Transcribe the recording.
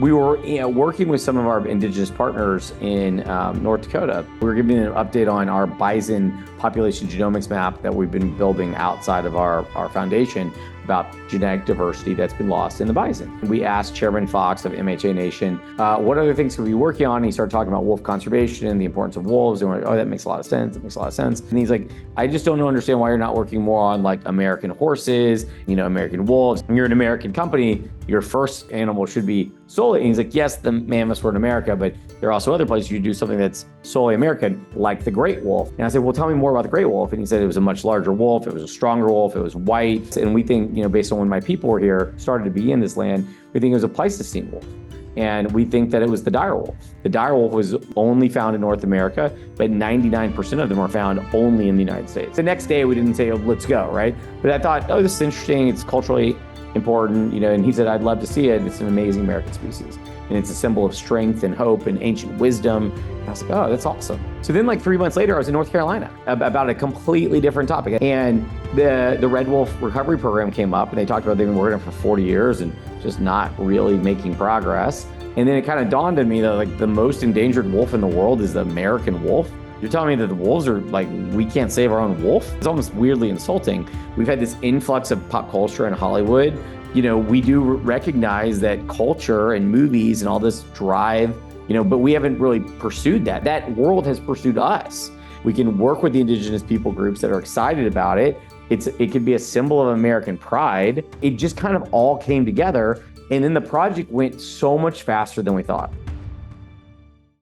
We were working with some of our indigenous partners in North Dakota. We were giving an update on our bison population genomics map that we've been building outside of our foundation about genetic diversity that's been lost in the bison. We asked Chairman Fox of MHA Nation, what other things could we be working on? And he started talking about wolf conservation and the importance of wolves. And we're like, oh, that makes a lot of sense. That makes a lot of sense. And he's like, I just don't understand why you're not working more on like American horses, American wolves. You're an American company. Your first animal should be solely, and he's like, yes, the mammoths were in America, but there are also other places you do something that's solely American, like the great wolf. And I said, well, tell me more about the great wolf. And he said it was a much larger wolf. It was a stronger wolf. It was white. And we think, based on when my people were here, started to be in this land, we think it was a Pleistocene wolf. And we think that it was the dire wolf. The dire wolf was only found in North America, but 99% of them are found only in the United States. The next day, we didn't say, oh, let's go, right? But I thought, oh, this is interesting. It's culturally important, and he said, I'd love to see it. It's an amazing American species. And it's a symbol of strength and hope and ancient wisdom. And I was like, oh, that's awesome. So then like 3 months later, I was in North Carolina about a completely different topic. And the Red Wolf Recovery Program came up and they talked about they've been working on it for 40 years and just not really making progress. And then it kind of dawned on me that like the most endangered wolf in the world is the American wolf. You're telling me that the wolves are like, we can't save our own wolf? It's almost weirdly insulting. We've had this influx of pop culture in Hollywood. We do recognize that culture and movies and all this drive, but we haven't really pursued that. That world has pursued us. We can work with the indigenous people groups that are excited about it. It could be a symbol of American pride. It just kind of all came together. And then the project went so much faster than we thought.